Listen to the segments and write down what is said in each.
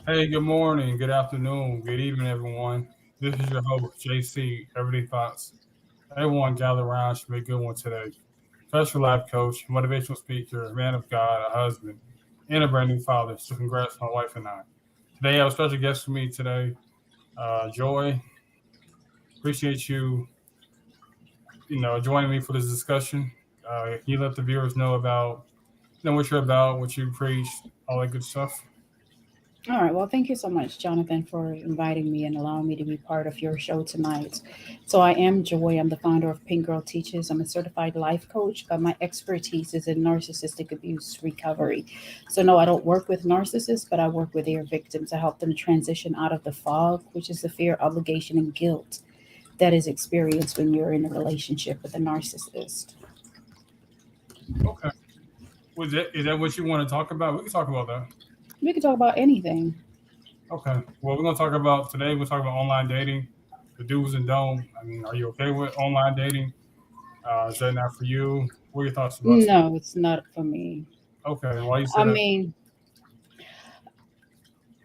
Hey, good morning, good afternoon, good evening, everyone. This is your host, JC, Everyday Thoughts. Everyone gather around should be a good one today. Special life coach, motivational speaker, man of God, a husband, and a brand new father. So congrats, my wife and I. Today, I have a special guest with me today, Joy. Appreciate you, joining me for this discussion. Can you let the viewers know about, what you're about, what you preach, all that good stuff? All right. Well, thank you so much, Jonathan, for inviting me and allowing me to be part of your show tonight. So, I am Joy. I'm the founder of Pink Girl Teaches. I'm a certified life coach, but my expertise is in narcissistic abuse recovery. So, no, I don't work with narcissists, but I work with their victims. I help them transition out of the fog, which is the fear, obligation, and guilt that is experienced when you're in a relationship with a narcissist. Okay. Is that what you want to talk about? We can talk about that. We can talk about anything. Okay. Well, we're gonna talk about today. We're talking about online dating, the do's and don'ts. I mean, are you okay with online dating? Is that not for you? What are your thoughts about today? No, it's not for me. Okay. Why you say I that? mean,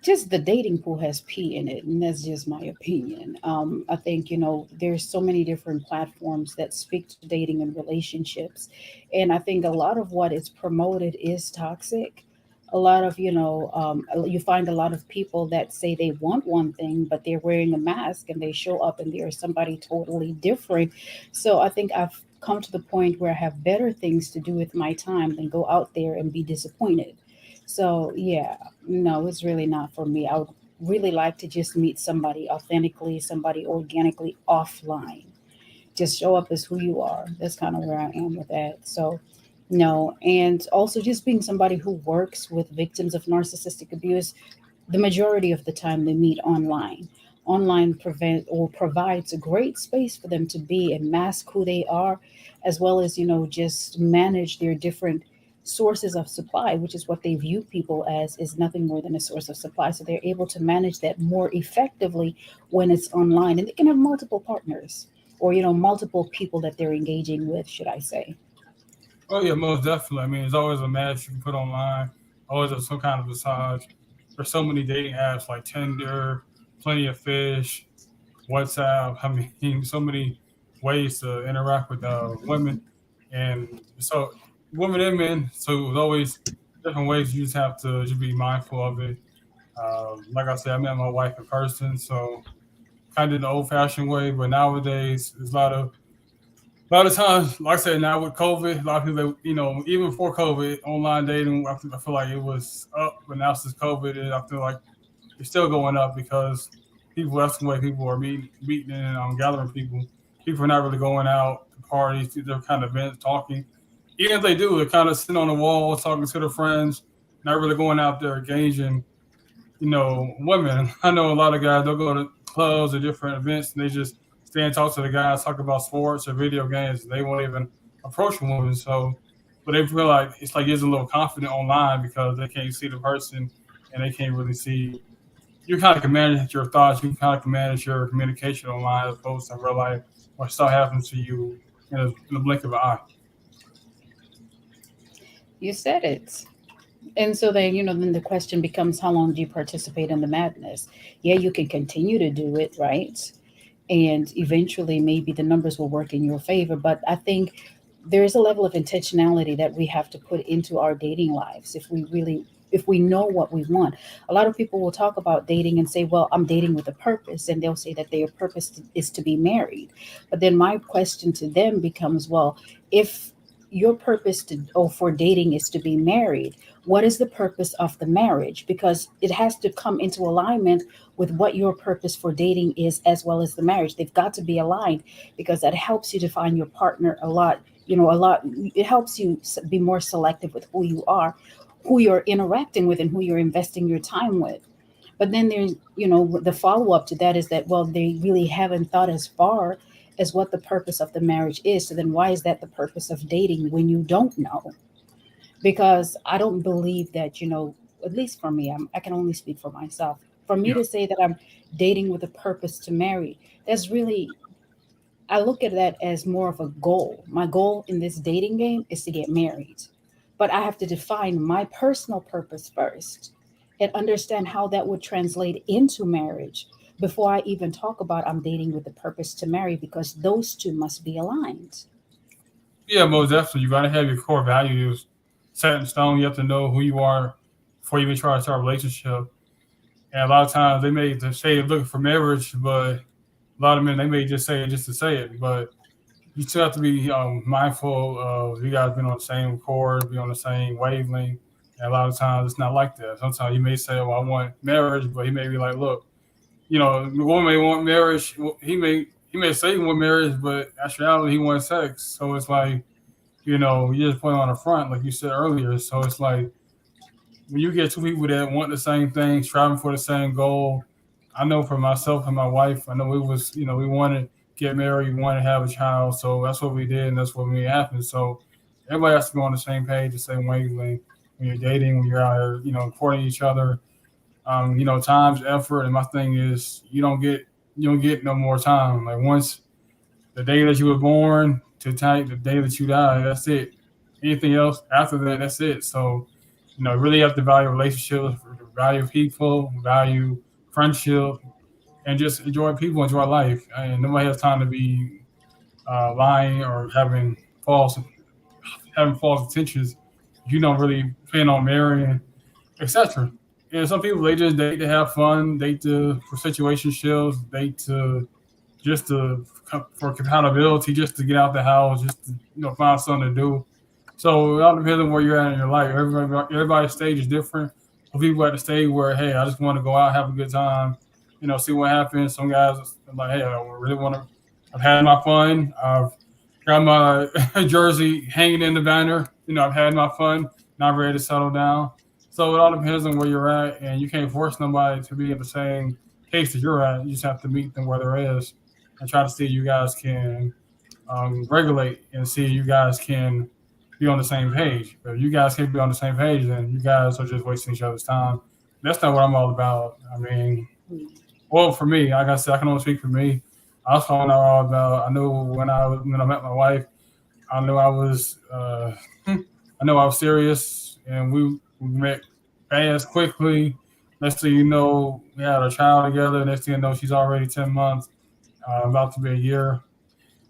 just the dating pool has pee in it, and that's just my opinion. I think there's so many different platforms that speak to dating and relationships, and I think a lot of what is promoted is toxic. A lot of you find a lot of people that say they want one thing, but they're wearing a mask and they show up and they're somebody totally different. So I think I've come to the point where I have better things to do with my time than go out there and be disappointed. So yeah, no, it's really not for me. I would really like to just meet somebody authentically, somebody organically offline. Just show up as who you are. That's kind of where I am with that. So no, and also just being somebody who works with victims of narcissistic abuse, the majority of the time they meet online. Online prevent or provides a great space for them to be and mask who they are, as well as just manage their different sources of supply, which is what they view people as, is nothing more than a source of supply. So they're able to manage that more effectively when it's online, and they can have multiple partners or multiple people that they're engaging with, should I say. Oh yeah, most definitely. I mean, there's always a match you can put online. Always have some kind of massage. There's so many dating apps like Tinder, Plenty of Fish, WhatsApp. I mean, so many ways to interact with women, and so women and men. So there's always different ways. You just have to just be mindful of it. Like I said, I met my wife in person, so kind of the old-fashioned way. But nowadays, there's a lot of times, like I said, now with COVID, a lot of people, even before COVID, online dating, I feel like it was up, but now since COVID, I feel like it's still going up because that's the way people are meeting and gathering people. People are not really going out to parties, to their kind of events, talking. Even if they do, they're kind of sitting on the wall, talking to their friends, not really going out there engaging, women. I know a lot of guys, they'll go to clubs or different events and they just stay and talk to the guys, talk about sports or video games. They won't even approach a woman. So, but they feel like it's like it's a little confident online because they can't see the person and they can't really see. You kind of can manage your thoughts. You kind of can manage your communication online as opposed to in real life where stuff happens to you in a blink of an eye. You said it. And so then, then the question becomes, how long do you participate in the madness? Yeah, you can continue to do it, right? And eventually maybe the numbers will work in your favor. But I think there is a level of intentionality that we have to put into our dating lives if we know what we want. A lot of people will talk about dating and say, well, I'm dating with a purpose, and they'll say that their purpose is to be married. But then my question to them becomes, well, if your purpose for dating is to be married, what is the purpose of the marriage? Because it has to come into alignment with what your purpose for dating is, as well as the marriage. They've got to be aligned, because that helps you define your partner a lot. It helps you be more selective with who you are, who you're interacting with, and who you're investing your time with. But then there's, the follow up to that is that, well, they really haven't thought as far as what the purpose of the marriage is. So then why is that the purpose of dating when you don't know? Because I don't believe that, at least for me, I can only speak for myself. For me Yeah. to say that I'm dating with a purpose to marry, that's really, I look at that as more of a goal. My goal in this dating game is to get married. But I have to define my personal purpose first. and understand how that would translate into marriage before I even talk about I'm dating with the purpose to marry, because those two must be aligned. Yeah, most definitely. You gotta have your core values set in stone. You have to know who you are before you even try to start a relationship. And a lot of times they may just say they're looking for marriage, but a lot of men they may just say it just to say it. But you still have to be mindful of you guys being on the same accord, be on the same wavelength. And a lot of times it's not like that. Sometimes you may say, "Well, I want marriage," but he may be like, "Look, the woman may want marriage. He may say he want marriage, but actuality he wants sex." So it's like you just put it on the front, like you said earlier. So it's like when you get two people that want the same thing, striving for the same goal. I know for myself and my wife, I know we wanted to get married, we wanted to have a child, so that's what we did, and that's what made it happen. So everybody has to be on the same page, the same wavelength when you're dating, when you're out here, courting each other. Time's effort, and my thing is you don't get no more time. Like once the day that you were born to the day that you die, that's it. Anything else after that, that's it. So, really have to value relationships, value people, value friendship, and just enjoy people, enjoy life. And nobody has time to be lying or false intentions. You don't really plan on marrying, etc. And some people they just date to have fun, date to for situationships, date to just to for compatibility, just to get out the house, just to find something to do. So it all depends on where you're at in your life. Everybody's stage is different. Some people at the stage where hey, I just want to go out, have a good time, see what happens. Some guys are like, hey, I really want to. I've had my fun. I've got my jersey hanging in the banner. I've had my fun. Now I'm ready to settle down. So it all depends on where you're at, and you can't force nobody to be at the same pace that you're at. You just have to meet them where there is, and try to see if you guys can regulate and see if you guys can be on the same page. If you guys can't be on the same page, then you guys are just wasting each other's time. That's not what I'm all about. I mean, well, for me, like I said, I can only speak for me. That's what I'm all about. I knew when I met my wife, I knew I was I know I was serious, and we met fast, quickly. Next thing you know, we had a child together. Next thing you know, she's already 10 months, about to be a year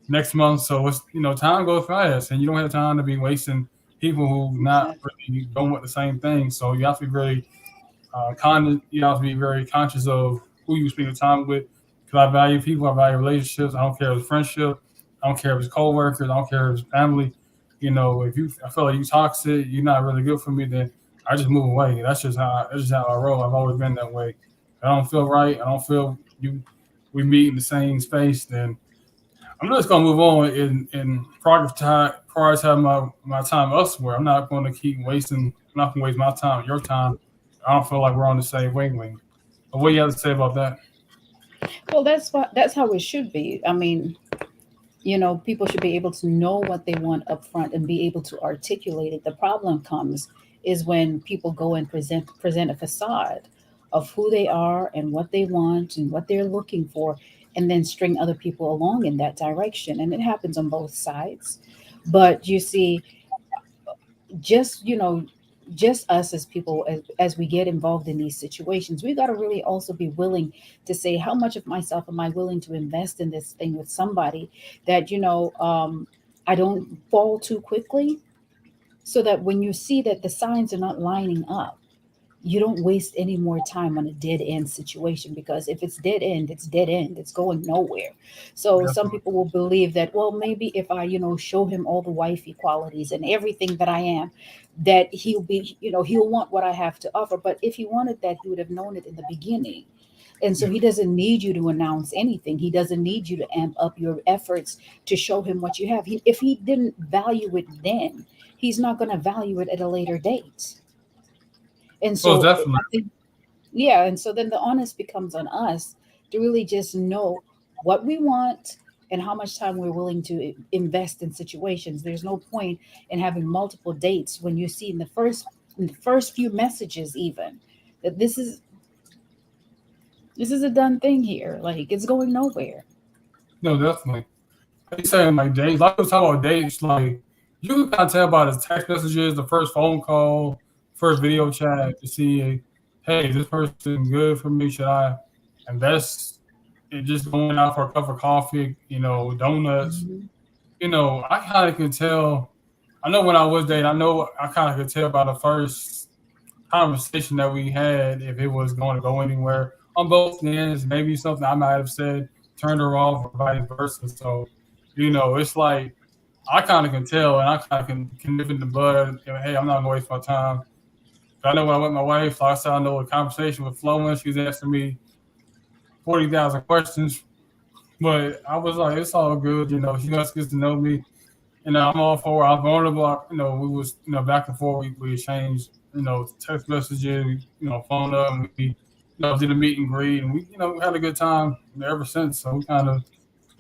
next month. So it's time goes fast, and you don't have time to be wasting people who not Exactly. really going with the same thing. So you have to be very you have to be very conscious of who you spend your time with. Because I value people, I value relationships. I don't care if it's friendship, I don't care if it's coworkers, I don't care if it's family. If I feel like you toxic, you're not really good for me, then I just move away. That's just how I roll. I've always been that way. If I don't feel right, I don't feel we meet in the same space, then I'm just gonna move on and prioritize my time elsewhere. I'm not gonna keep wasting. I'm not gonna waste my time, your time. I don't feel like we're on the same wavelength. But what do you have to say about that? Well, that's how it should be. I mean, people should be able to know what they want up front and be able to articulate it. The problem comes is when people go and present a facade of who they are and what they want and what they're looking for, and then string other people along in that direction. And it happens on both sides. But you see, just just us as people, as we get involved in these situations, we got to really also be willing to say how much of myself am I willing to invest in this thing with somebody that I don't fall too quickly, so that when you see that the signs are not lining up, you don't waste any more time on a dead end situation, because if it's dead end, it's dead end, it's going nowhere. So some Definitely. people will believe that, well, maybe if I show him all the wifey qualities and everything that I am, that he'll want what I have to offer. But if he wanted that, he would have known it in the beginning. And so Yeah. he doesn't need you to announce anything. He doesn't need you to amp up your efforts to show him what you have. If he didn't value it then, he's not going to value it at a later date. And Most so definitely. I think, yeah, and so then the onus becomes on us to really just know what we want and how much time we're willing to invest in situations. There's no point in having multiple dates when you see in the first few messages even that this is a done thing here. Like, it's going nowhere. No, definitely. Like you saying like dates. Like we was talking about dates. Like you can kind of tell by the text messages, the first phone call, first video chat to see hey, is this person good for me? Should I invest in just going out for a cup of coffee, donuts? Mhm. I kind of could tell. I know when I was dating, I know I kind of could tell by the first conversation that we had if it was going to go anywhere on both ends. Maybe something I might have said turned her off, or vice versa. So, it's like I kind of can tell, and I kind of can nip in the bud. Hey, I'm not gonna waste my time. I know when I met my wife, like I said, I know the conversation was flowing. She was asking me 40,000 questions, but I was like, it's all good. She just gets to know me. I'm all for it. I'm vulnerable. We was, back and forth. We exchanged, text messages, phone up, and we, did a meet and greet, and we, we had a good time ever since. So we kind of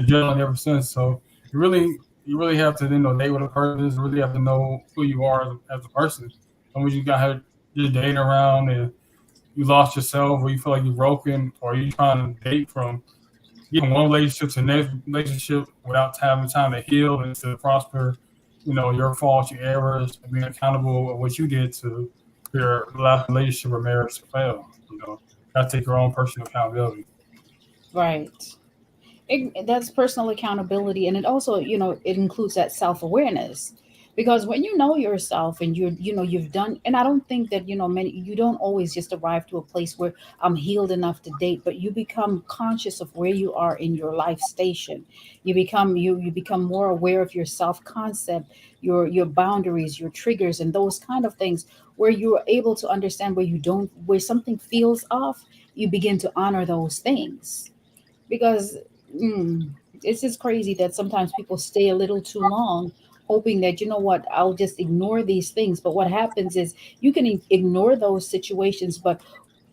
gelling ever since. So you really have to, date with a person. You really have to know who you are as a person. And when you got her just dating around and you lost yourself, or you feel like you're broken, or you trying to date from one relationship to the next relationship without having time to heal and to prosper, your faults, your errors, and being accountable of what you did to your last relationship or marriage to fail. Got to take your own personal accountability. Right. That's personal accountability, and it also, it includes that self-awareness, because when you know yourself and you've done, and I don't think that, many, you don't always just arrive to a place where I'm healed enough to date, but you become conscious of where you are in your life station. You become more aware of your self-concept, your boundaries, your triggers, and those kind of things, where you're able to understand where something feels off. You begin to honor those things, because mm, it's just crazy that sometimes people stay a little too long, hoping that, what, I'll just ignore these things. But what happens is you can ignore those situations, but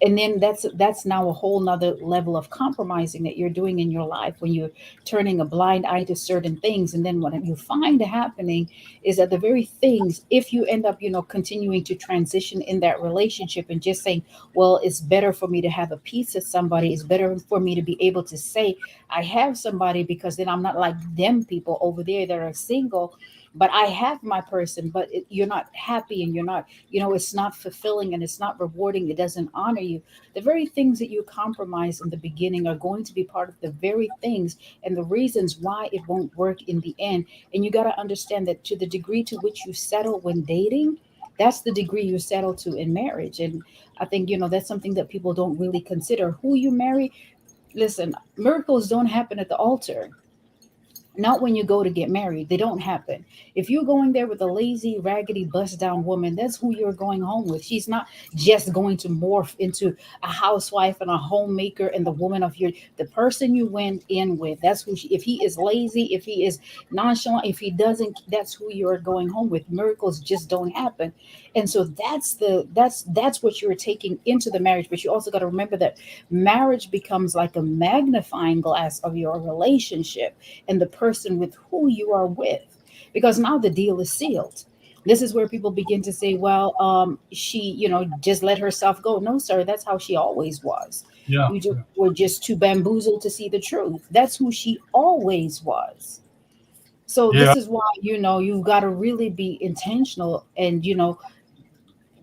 and then that's now a whole nother level of compromising that you're doing in your life, when you're turning a blind eye to certain things. And then what you find happening is that the very things, if you end up, continuing to transition in that relationship and just saying, well, it's better for me to have a piece of somebody, it's better for me to be able to say I have somebody, because then I'm not like them people over there that are single, but I have my person. But you're not happy, and you're not, it's not fulfilling, and it's not rewarding, it doesn't honor you. The very things that you compromise in the beginning are going to be part of the very things and the reasons why it won't work in the end. And you got to understand that to the degree to which you settle when dating, that's the degree you settle to in marriage. And I think, that's something that people don't really consider. Who you marry, listen, miracles don't happen at the altar. Not when you go to get married. They don't happen. If you're going there with a lazy, raggedy, bust down woman, that's who you're going home with. She's not just going to morph into a housewife and a homemaker and the woman of the person you went in with. That's who if he is lazy, if he is nonchalant, if he doesn't, that's who you're going home with. Miracles just don't happen. And so that's what you're taking into the marriage. But you also got to remember that marriage becomes like a magnifying glass of your relationship and the person with who you are with, because now the deal is sealed. This is where people begin to say, well, she, just let herself go. No, sir, that's how she always was. Yeah, You just yeah, were just too bamboozled to see the truth. That's who she always was. So yeah. this is why, you've got to really be intentional, and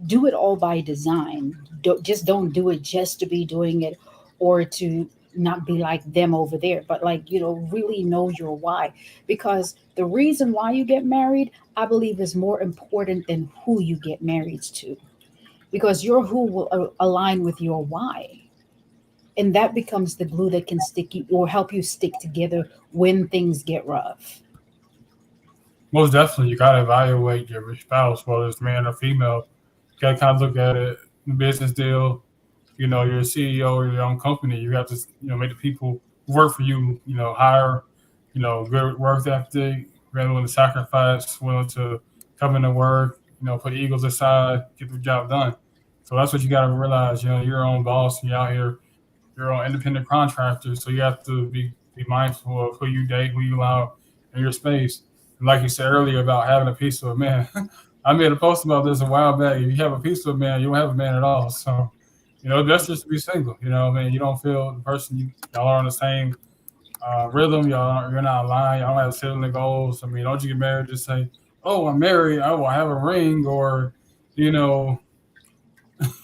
do it all by design. Don't do it just to be doing it, or to not be like them over there, but like, really know your why. Because the reason why you get married, I believe, is more important than who you get married to, because your who will align with your why, and that becomes the glue that can stick you or help you stick together when things get rough. Most definitely, you gotta evaluate your spouse, whether it's man or female. You gotta kind of look at it, business deal. You're a CEO of your own company. You have to, make the people who work for you, hire, good work ethic, willing to sacrifice, willing to come into work, put egos aside, get the job done. So that's what you got to realize. You're your own boss. You're out here, you're an independent contractor. So you have to be mindful of who you date, who you allow in your space. And like you said earlier about having a piece of a man, I made a post about this a while back. If you have a piece of a man, you don't have a man at all. So best just to be single. I mean, you don't feel the person y'all are on the same rhythm. You're not lying. Y'all don't have similar goals. I mean, don't you get married just say, "Oh, I'm married. I will have a ring," or you know,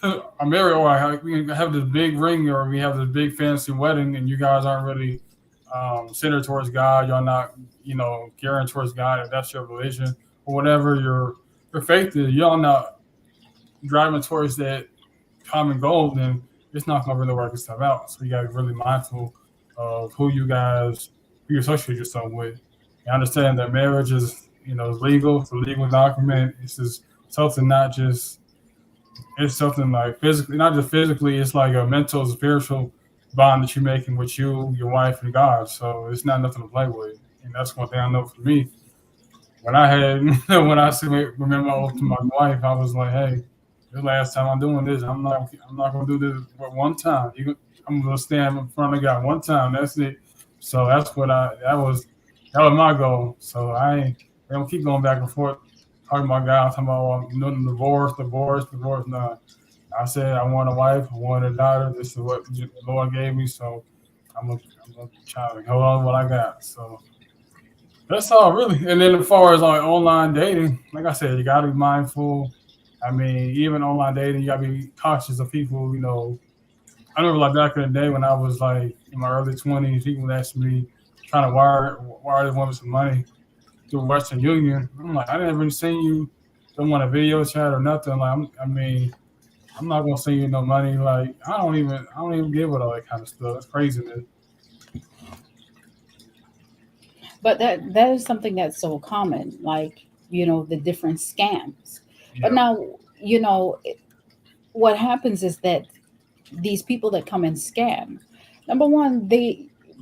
I'm married, or we have this big ring, or we have this big fancy wedding, and you guys aren't really centered towards God. Y'all not, gearing towards God. If that's your religion or whatever your faith is, y'all not driving towards that common goal, then it's not gonna really work itself out. So you gotta be really mindful of who you associate yourself with. I understand that marriage is, is legal. It's a legal document. It's just something not just it's something like physically, not just physically. It's like a mental, spiritual bond that you're making with you, your wife, and God. So it's not nothing to play with. And that's one thing I know for me. When I had, when I remember I was to my wife, I was like, "Hey, this last time I'm doing this. I'm not gonna do this but one time. I'm gonna stand in front of God one time. That's it." So that's what that was my goal. So I don't keep going back and forth talking about God, talking about nothing divorce. No, I said I want a wife, I want a daughter. This is what the Lord gave me. So I'm gonna try to hold on to what I got. So that's all really. And then as far as like online dating, like I said, you gotta be mindful. I mean, even online dating, you gotta be cautious of people. I remember like back in the day when I was like in my early 20s, people asked me trying to wire this woman some money through Western Union. I'm like, I never even seen you. Don't want a video chat or nothing. Like, I'm not gonna send you no money. Like, I don't even give it all that kind of stuff. That's craziness. But that is something that's so common, like, the different scams. But Yeah, now, you know, what happens is that these people that come and scam, number one,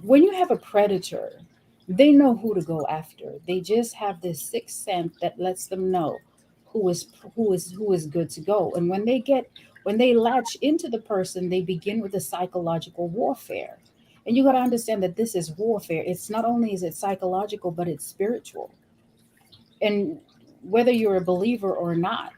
when you have a predator, they know who to go after. They just have this sixth sense that lets them know who is good to go. And when they latch into the person, they begin with the psychological warfare. And you got to understand that this is warfare. It's not only is it psychological, but it's spiritual. And whether you're a believer or not,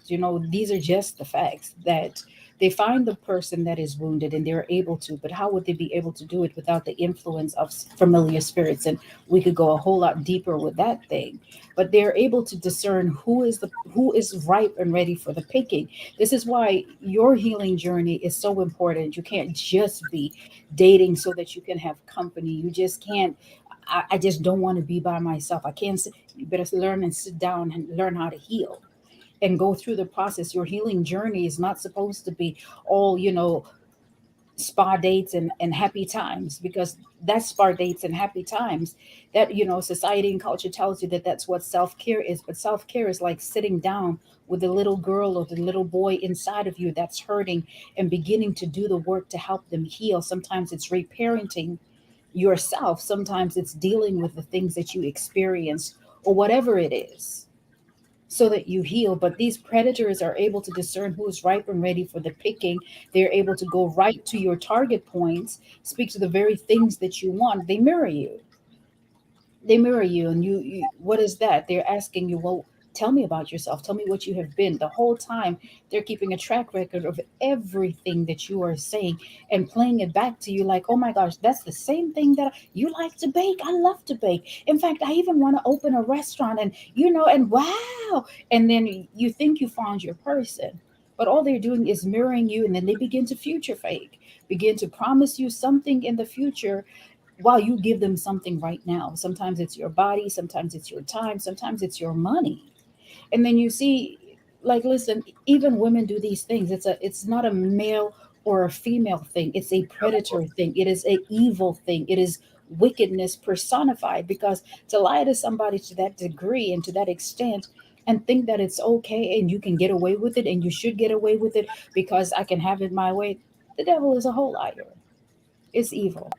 these are just the facts that they find the person that is wounded and they're able to, but how would they be able to do it without the influence of familiar spirits? And we could go a whole lot deeper with that thing. But they're able to discern who is ripe and ready for the picking. This is why your healing journey is so important. You can't just be dating so that you can have company. You just can't. I just don't want to be by myself. I can't. You better learn and sit down and learn how to heal and go through the process. Your healing journey is not supposed to be all, spa dates and happy times, because that's spa dates and happy times. That, society and culture tells you that that's what self-care is. But self-care is like sitting down with the little girl or the little boy inside of you that's hurting and beginning to do the work to help them heal. Sometimes it's reparenting yourself, sometimes it's dealing with the things that you experienced or whatever it is, so that you heal. But these predators are able to discern who's ripe and ready for the picking. They're able to go right to your target points, speak to the very things that you want. They mirror you, and what is that? They're asking you, well, tell me about yourself, tell me what you have been. The whole time they're keeping a track record of everything that you are saying and playing it back to you, like, oh my gosh, that's the same thing that you like to bake. I love to bake. In fact, I even want to open a restaurant, and wow. And then you think you found your person, but all they're doing is mirroring you, and then they begin to future fake, begin to promise you something in the future while you give them something right now. Sometimes it's your body, sometimes it's your time, sometimes it's your money. And then you see, like, listen, even women do these things. It's not a male or a female thing. It's a predator thing. It is a evil thing. It is wickedness personified, because to lie to somebody to that degree and to that extent and think that it's okay and you can get away with it and you should get away with it because I can have it my way. The devil is a whole liar. It's evil.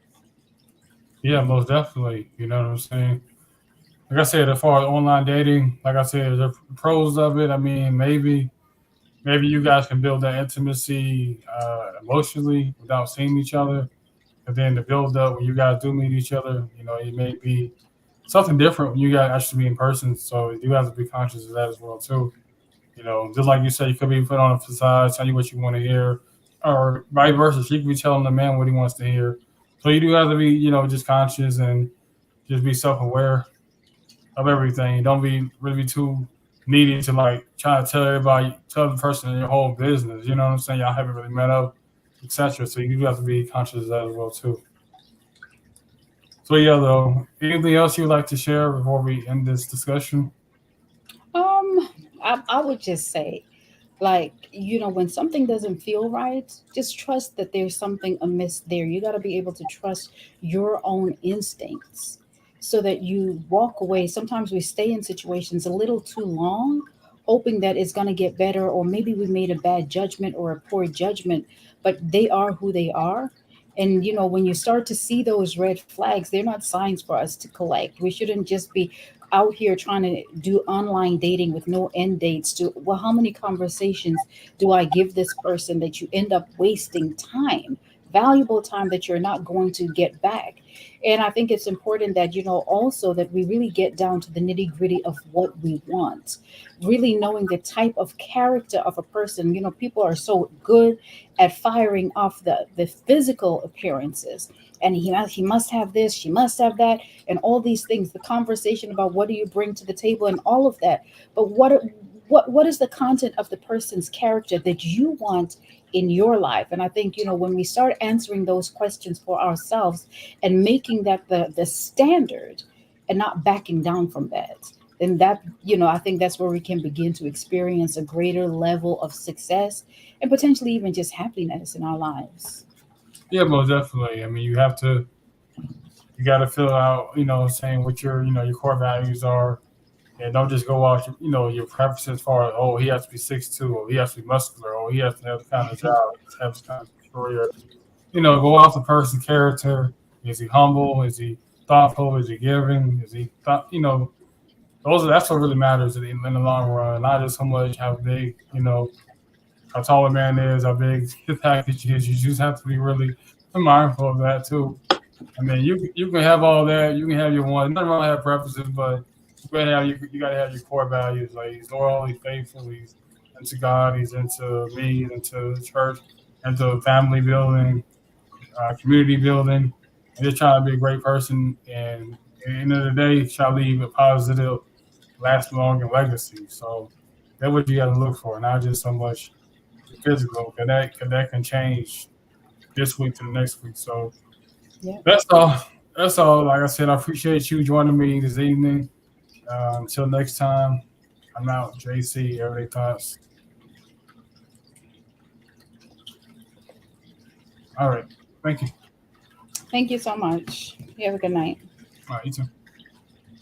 yeah, most definitely. You know what I'm saying? Like I said, as far as online dating, like I said, the pros of it. I mean, maybe you guys can build that intimacy emotionally without seeing each other. But then the build up when you guys do meet each other, it may be something different when you guys actually meet in person. So you have to be conscious of that as well too. Just like you said, you could be put on a facade, tell you what you want to hear, or vice versa. She could be telling the man what he wants to hear. So you do have to be, just conscious and just be self aware of everything. Don't be really too needing to like try to tell everybody, tell the person in your whole business. You know what I'm saying? Y'all haven't really met up, etc. So you have to be conscious of that as well too. So yeah, though, anything else you'd like to share before we end this discussion? Um, I would just say, like, when something doesn't feel right, just trust that there's something amiss there. You got to be able to trust your own instincts so that you walk away. Sometimes we stay in situations a little too long, hoping that it's going to get better, or maybe we made a bad judgment or a poor judgment, but they are who they are. And when you start to see those red flags, they're not signs for us to collect. We shouldn't just be out here trying to do online dating with no end dates to, well, how many conversations do I give this person, that you end up wasting time, valuable time that you're not going to get back. And I think it's important that also that we really get down to the nitty gritty of what we want, really knowing the type of character of a person. People are so good at firing off the physical appearances, and he must have this, she must have that, and all these things, the conversation about what do you bring to the table and all of that. But what is the content of the person's character that you want in your life? And I think when we start answering those questions for ourselves and making that the standard and not backing down from that, then that I think that's where we can begin to experience a greater level of success and potentially even just happiness in our lives. Yeah, most definitely. I mean, you got to fill out, saying what your core values are, and don't just go out, your preferences as far as, oh, he has to be 6'2", or he has to be muscular, or he has to have this kind of job, he has to have this kind of career. Go off the person's character. Is he humble? Is he thoughtful? Is he giving? Is he that's what really matters in the long run. Not just how much, how big, how tall a man is, how big his package is. You just have to be really mindful of that too. I mean, you can have all that. You can have your one. Nothing wrong with have preferences, but you gotta have your core values. Like he's loyal, he's faithful, he's into God, he's into me, he's into the church, into family building, community building, and just trying to be a great person. And at the end of the day, try to leave a positive, last long and legacy. So that's what you got to look for, not just so much the physical, because that can change this week to the next week. So Yeah. that's all. That's all. Like I said, I appreciate you joining me this evening. Until next time, I'm out. JC, Everyday Thoughts. All right. Thank you. Thank you so much. You have a good night. All right. You too.